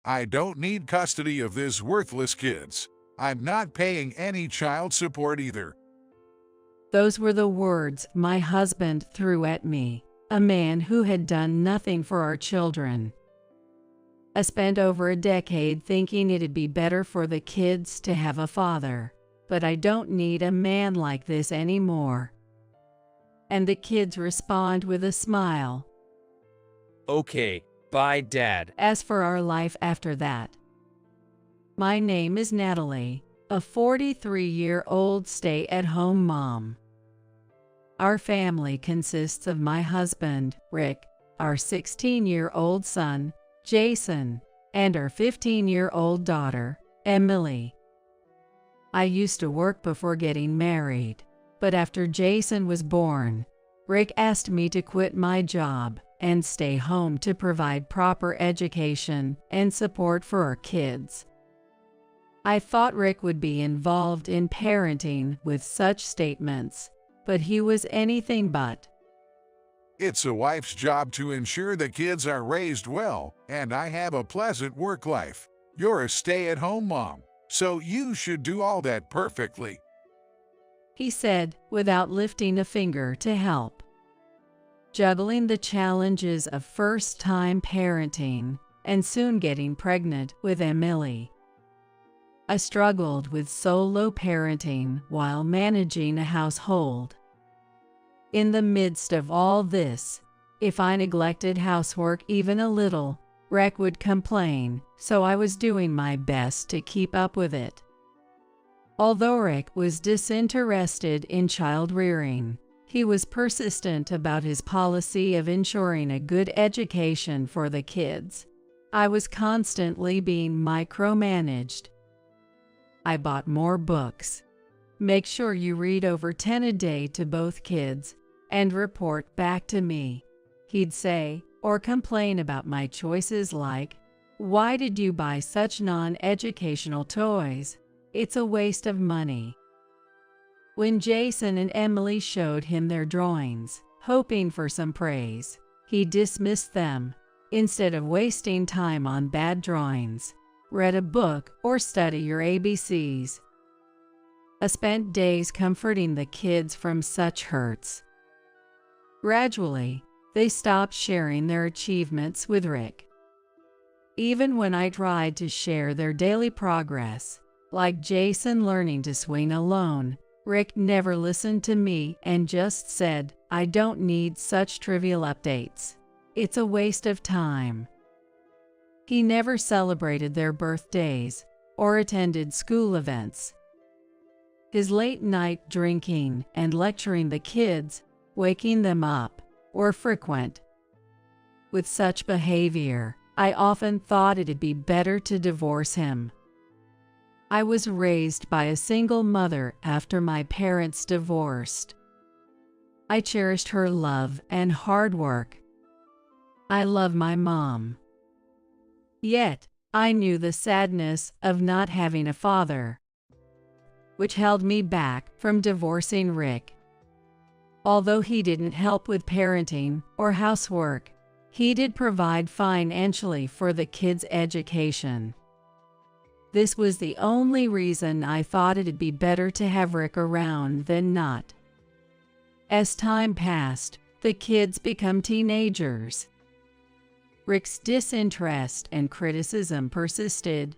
I don't need custody of this worthless kids. I'm not paying any child support either. Those were the words my husband threw at me, a man who had done nothing for our children. I spent over a decade thinking it'd be better for the kids to have a father, but I don't need a man like this anymore. And the kids respond with a smile. Okay, bye, Dad. As for our life after that, my name is Natalie, a 43-year-old stay-at-home mom. Our family consists of my husband, Rick, our 16-year-old son, Jason, and our 15-year-old daughter, Emily. I used to work before getting married, but after Jason was born, Rick asked me to quit my job and stay home to provide proper education and support for our kids. I thought Rick would be involved in parenting with such statements, but he was anything but. It's a wife's job to ensure the kids are raised well, and I have a pleasant work life. You're a stay-at-home mom, so you should do all that perfectly, he said, without lifting a finger to help. Juggling the challenges of first-time parenting and soon getting pregnant with Emily, I struggled with solo parenting while managing a household. In the midst of all this, if I neglected housework even a little, Rick would complain, so I was doing my best to keep up with it. Although Rick was disinterested in child rearing, he was persistent about his policy of ensuring a good education for the kids. I was constantly being micromanaged. I bought more books. Make sure you read over 10 a day to both kids and report back to me, he'd say, or complain about my choices like, "Why did you buy such non-educational toys? It's a waste of money." When Jason and Emily showed him their drawings, hoping for some praise, he dismissed them. Instead of wasting time on bad drawings, read a book or study your ABCs. I spent days comforting the kids from such hurts. Gradually, they stopped sharing their achievements with Rick. Even when I tried to share their daily progress, like Jason learning to swing alone, Rick never listened to me and just said, "I don't need such trivial updates. It's a waste of time." He never celebrated their birthdays or attended school events. His late-night drinking and lecturing the kids, waking them up, were frequent. With such behavior, I often thought it'd be better to divorce him. I was raised by a single mother after my parents divorced. I cherished her love and hard work. I love my mom. Yet, I knew the sadness of not having a father, which held me back from divorcing Rick. Although he didn't help with parenting or housework, he did provide financially for the kids' education. This was the only reason I thought it'd be better to have Rick around than not. As time passed, the kids become teenagers. Rick's disinterest and criticism persisted.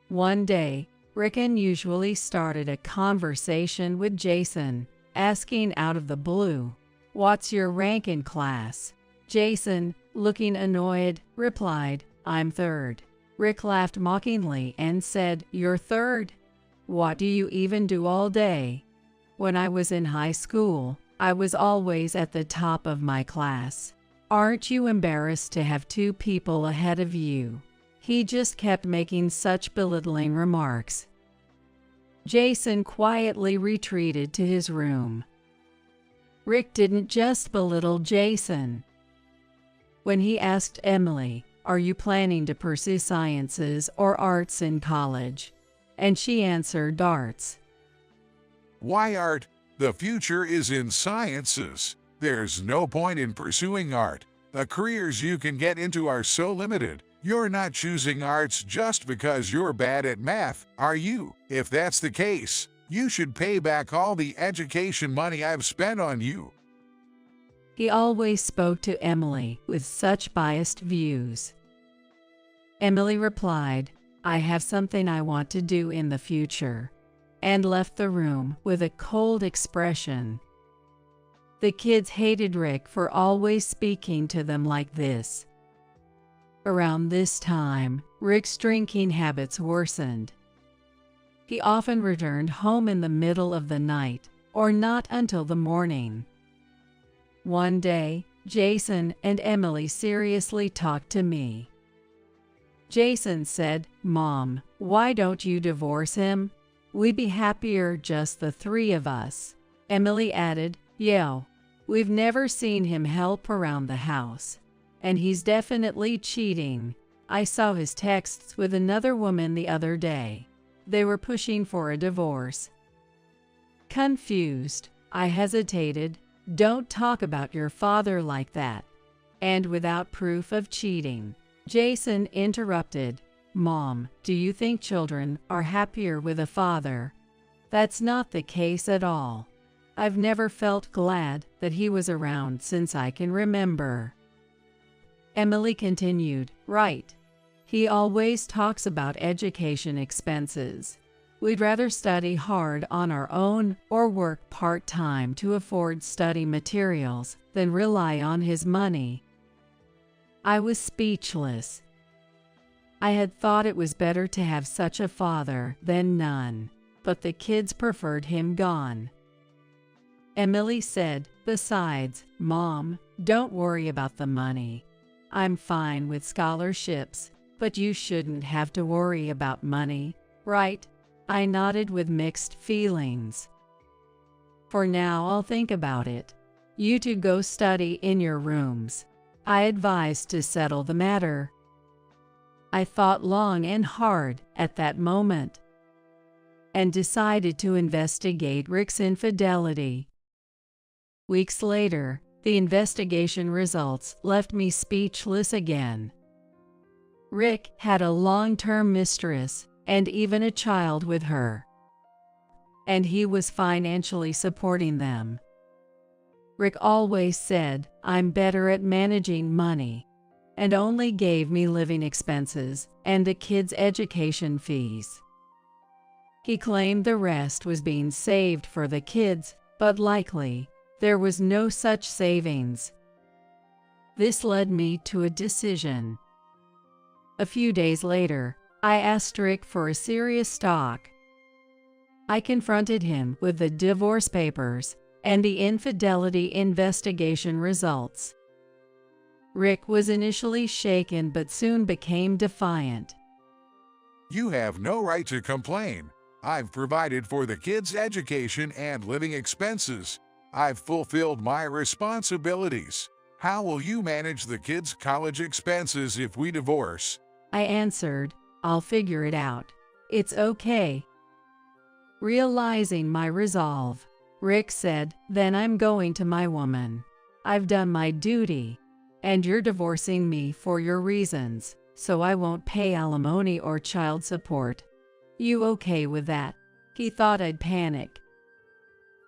One day, Rick unusually started a conversation with Jason, asking out of the blue, "What's your rank in class?" Jason, looking annoyed, replied, "I'm third." Rick laughed mockingly and said, "You're third? What do you even do all day?" "When I was in high school, I was always at the top of my class. Aren't you embarrassed to have two people ahead of you?" He just kept making such belittling remarks. Jason quietly retreated to his room. Rick didn't just belittle Jason. When he asked Emily, "Are you planning to pursue sciences or arts in college?" and she answered arts. "Why art? The future is in sciences. There's no point in pursuing art. The careers you can get into are so limited. You're not choosing arts just because you're bad at math, are you? If that's the case, you should pay back all the education money I've spent on you. He always spoke to Emily with such biased views. Emily replied, "I have something I want to do in the future," and left the room with a cold expression. The kids hated Rick for always speaking to them like this. Around this time, Rick's drinking habits worsened. He often returned home in the middle of the night, or not until the morning. One day, Jason and Emily seriously talked to me. Jason said, "Mom, why don't you divorce him? We'd be happier just the three of us." Emily added, "Yeah, we've never seen him help around the house, and he's definitely cheating. I saw his texts with another woman the other day. They were pushing for a divorce." Confused, I hesitated. "Don't talk about your father like that." And without proof of cheating, Jason interrupted, "Mom, do you think children are happier with a father? That's not the case at all. I've never felt glad that he was around since I can remember." Emily continued, "Right. He always talks about education expenses. We'd rather study hard on our own or work part-time to afford study materials than rely on his money." I was speechless. I had thought it was better to have such a father than none, but the kids preferred him gone. Emily said, "Besides, Mom, don't worry about the money. I'm fine with scholarships, but you shouldn't have to worry about money, right?" I nodded with mixed feelings. "For now, I'll think about it. You two go study in your rooms," I advised to settle the matter. I thought long and hard at that moment and decided to investigate Rick's infidelity. Weeks later, the investigation results left me speechless again. Rick had a long-term mistress and even a child with her, and he was financially supporting them. Rick always said, "I'm better at managing money," and only gave me living expenses and the kids' education fees. He claimed the rest was being saved for the kids, but likely there was no such savings. This led me to a decision. A few days later, I asked Rick for a serious talk. I confronted him with the divorce papers and the infidelity investigation results. Rick was initially shaken but soon became defiant. You have no right to complain. I've provided for the kids' education and living expenses. I've fulfilled my responsibilities. How will you manage the kids' college expenses if we divorce? I answered, "I'll figure it out. It's okay." Realizing my resolve, Rick said, "Then I'm going to my woman. I've done my duty, and you're divorcing me for your reasons, so I won't pay alimony or child support. You okay with that?" He thought I'd panic.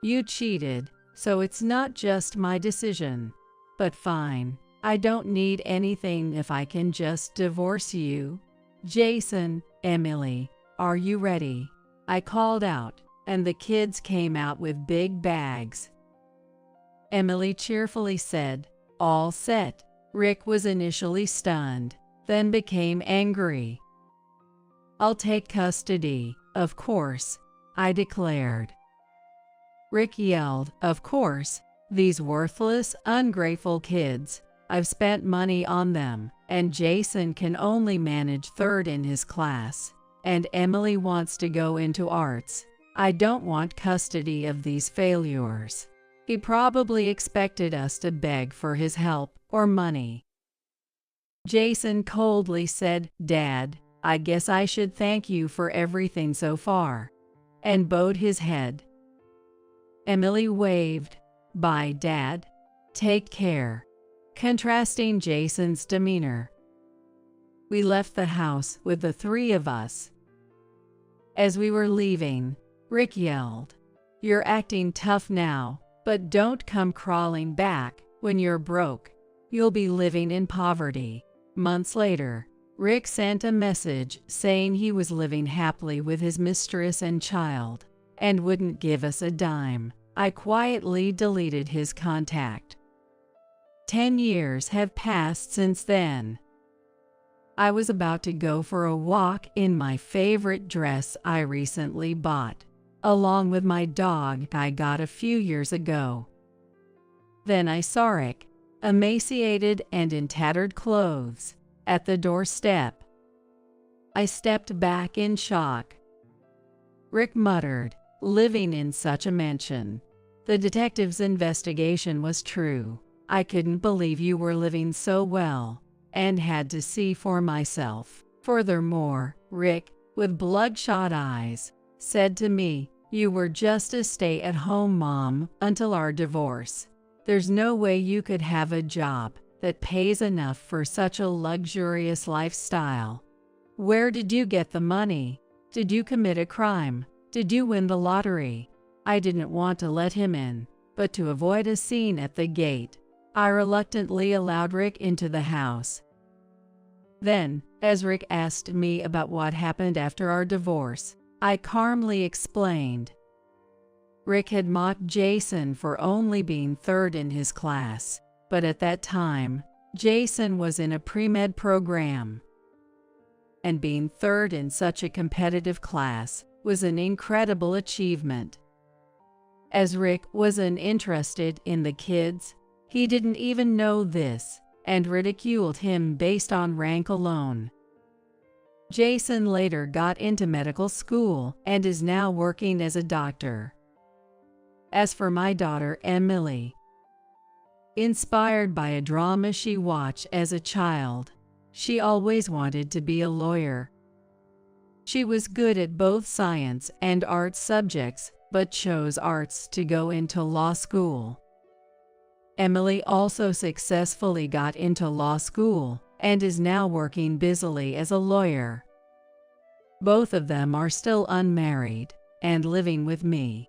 "You cheated, so it's not just my decision. But fine, I don't need anything if I can just divorce you." "Jason, Emily, are you ready?" I called out, and the kids came out with big bags. Emily cheerfully said, "All set." Rick was initially stunned, then became angry. "I'll take custody, of course," I declared. Rick yelled, "Of course, these worthless, ungrateful kids. I've spent money on them, and Jason can only manage third in his class, and Emily wants to go into arts. I don't want custody of these failures." He probably expected us to beg for his help or money. Jason coldly said, "Dad, I guess I should thank you for everything so far," and bowed his head. Emily waved, "Bye, Dad. Take care," contrasting Jason's demeanor. We left the house with the three of us. As we were leaving, Rick yelled, "You're acting tough now, but don't come crawling back when you're broke. You'll be living in poverty." Months later, Rick sent a message saying he was living happily with his mistress and child and wouldn't give us a dime. I quietly deleted his contact. 10 years have passed since then. I was about to go for a walk in my favorite dress I recently bought, along with my dog I got a few years ago. Then I saw Rick, emaciated and in tattered clothes, at the doorstep. I stepped back in shock. Rick muttered, "Living in such a mansion. The detective's investigation was true. I couldn't believe you were living so well, and had to see for myself." Furthermore, Rick, with bloodshot eyes, said to me, "You were just a stay-at-home mom until our divorce. There's no way you could have a job that pays enough for such a luxurious lifestyle. Where did you get the money? Did you commit a crime? Did you win the lottery?" I didn't want to let him in, but to avoid a scene at the gate, I reluctantly allowed Rick into the house. Then, as Rick asked me about what happened after our divorce, I calmly explained. Rick had mocked Jason for only being third in his class, but at that time, Jason was in a pre-med program. And being third in such a competitive class was an incredible achievement. As Rick wasn't interested in the kids, he didn't even know this and ridiculed him based on rank alone. Jason later got into medical school and is now working as a doctor. As for my daughter Emily, inspired by a drama she watched as a child, she always wanted to be a lawyer. She was good at both science and art subjects, but chose arts to go into law school. Emily also successfully got into law school and is now working busily as a lawyer. Both of them are still unmarried and living with me.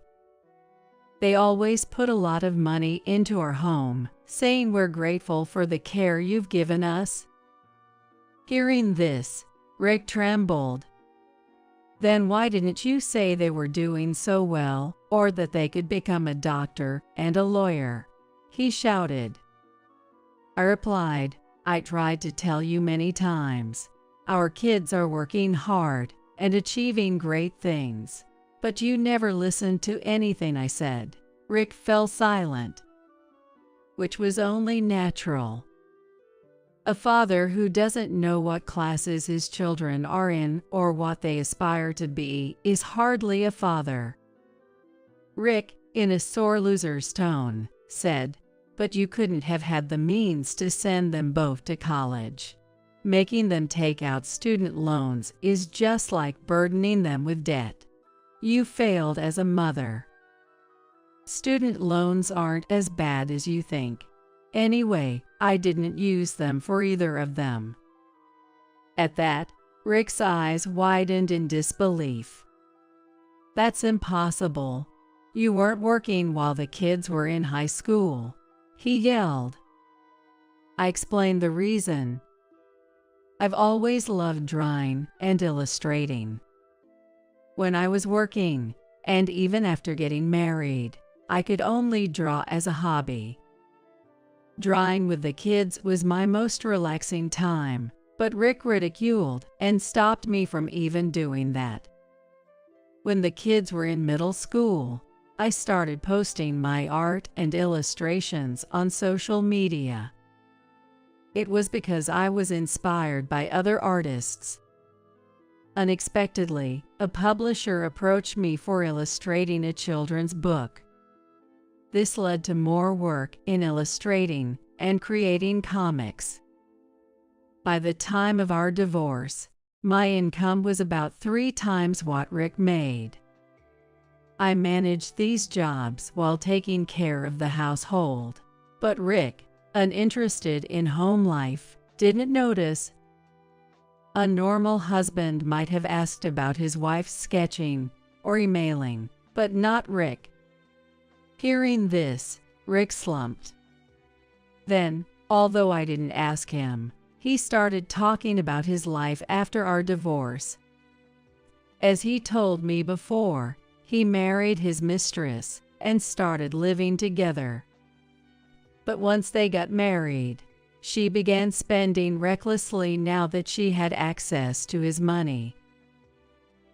They always put a lot of money into our home, saying we're grateful for the care you've given us. Hearing this, Rick trembled. "Then why didn't you say they were doing so well, or that they could become a doctor and a lawyer?" he shouted. I replied, "I tried to tell you many times. Our kids are working hard and achieving great things, but you never listened to anything I said." Rick fell silent, which was only natural. A father who doesn't know what classes his children are in or what they aspire to be is hardly a father. Rick, in a sore loser's tone, said, "But you couldn't have had the means to send them both to college. Making them take out student loans is just like burdening them with debt. You failed as a mother. Student loans aren't as bad as you think. Anyway, I didn't use them for either of them." At that, Rick's eyes widened in disbelief. "That's impossible. You weren't working while the kids were in high school," he yelled. I explained the reason. "I've always loved drawing and illustrating. When I was working, and even after getting married, I could only draw as a hobby. Drawing with the kids was my most relaxing time, but Rick ridiculed and stopped me from even doing that. When the kids were in middle school, I started posting my art and illustrations on social media. It was because I was inspired by other artists. Unexpectedly, a publisher approached me for illustrating a children's book. This led to more work in illustrating and creating comics. By the time of our divorce, my income was about 3 times what Rick made. I managed these jobs while taking care of the household, but Rick, uninterested in home life, didn't notice. A normal husband might have asked about his wife's sketching or emailing, but not Rick. Hearing this, Rick slumped. Then, although I didn't ask him, he started talking about his life after our divorce. As he told me before, he married his mistress and started living together. But once they got married, she began spending recklessly now that she had access to his money.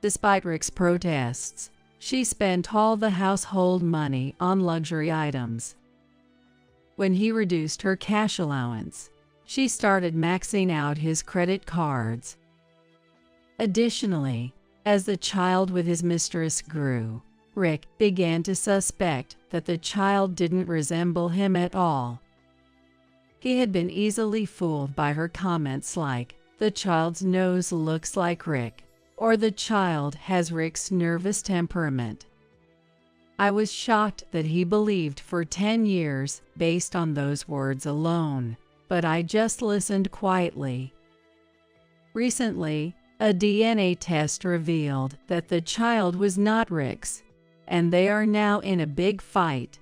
Despite Rick's protests, she spent all the household money on luxury items. When he reduced her cash allowance, she started maxing out his credit cards. Additionally, as the child with his mistress grew, Rick began to suspect that the child didn't resemble him at all. He had been easily fooled by her comments like, "The child's nose looks like Rick," or "The child has Rick's nervous temperament." I was shocked that he believed for 10 years based on those words alone, but I just listened quietly. Recently, a DNA test revealed that the child was not Rick's, and they are now in a big fight.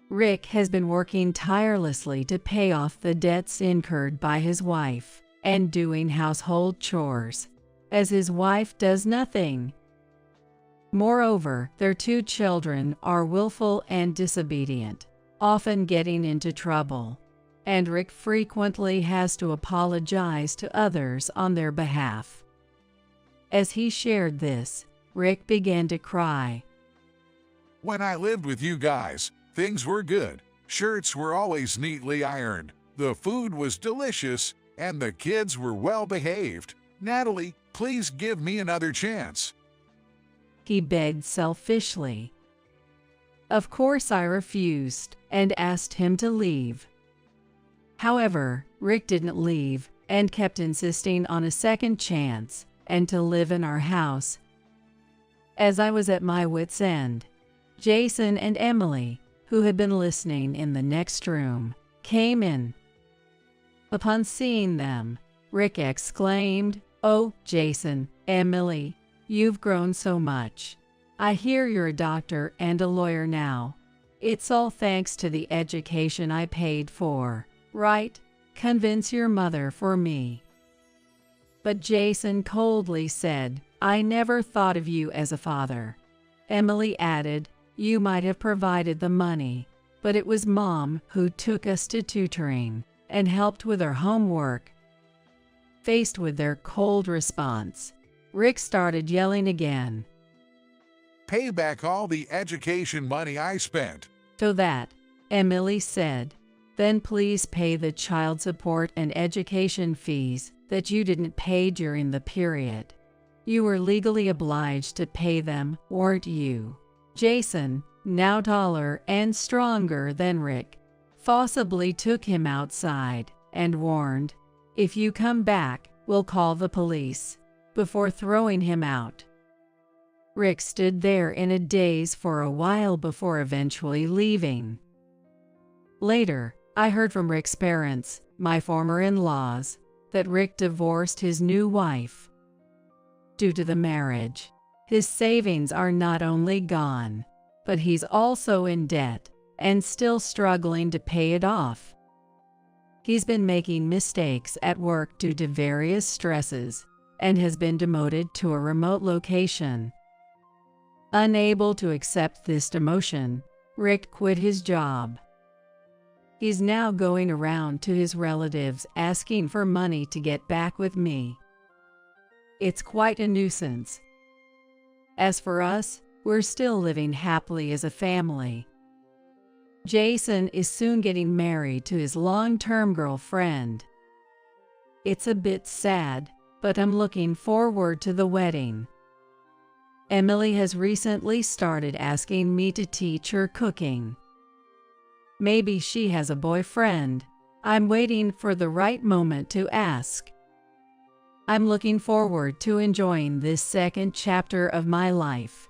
Rick has been working tirelessly to pay off the debts incurred by his wife and doing household chores, as his wife does nothing. Moreover, their 2 children are willful and disobedient, often getting into trouble, and Rick frequently has to apologize to others on their behalf. As he shared this, Rick began to cry. When I lived with you guys, things were good. Shirts were always neatly ironed. The food was delicious, and the kids were well behaved. Natalie, please give me another chance. He begged selfishly. Of course I refused and asked him to leave. However, Rick didn't leave and kept insisting on a second chance and to live in our house. As I was at my wit's end, Jason and Emily, who had been listening in the next room, came in. Upon seeing them, Rick exclaimed, "Oh, Jason, Emily, you've grown so much. I hear you're a doctor and a lawyer now. It's all thanks to the education I paid for, right? Convince your mother for me." But Jason coldly said, "I never thought of you as a father." Emily added, "You might have provided the money, but it was Mom who took us to tutoring and helped with our homework." Faced with their cold response, Rick started yelling again. Pay back all the education money I spent. To that, Emily said, "Then please pay the child support and education fees that you didn't pay during the period. You were legally obliged to pay them, weren't you?" Jason, now taller and stronger than Rick, forcibly took him outside and warned, "If you come back, we'll call the police," before throwing him out. Rick stood there in a daze for a while before eventually leaving. Later, I heard from Rick's parents, my former in-laws, that Rick divorced his new wife. Due to the marriage, his savings are not only gone, but he's also in debt and still struggling to pay it off. He's been making mistakes at work due to various stresses and has been demoted to a remote location. Unable to accept this demotion, Rick quit his job. He's now going around to his relatives asking for money to get back with me. It's quite a nuisance. As for us, we're still living happily as a family. Jason is soon getting married to his long-term girlfriend. It's a bit sad, but I'm looking forward to the wedding. Emily has recently started asking me to teach her cooking. Maybe she has a boyfriend. I'm waiting for the right moment to ask. I'm looking forward to enjoying this second chapter of my life.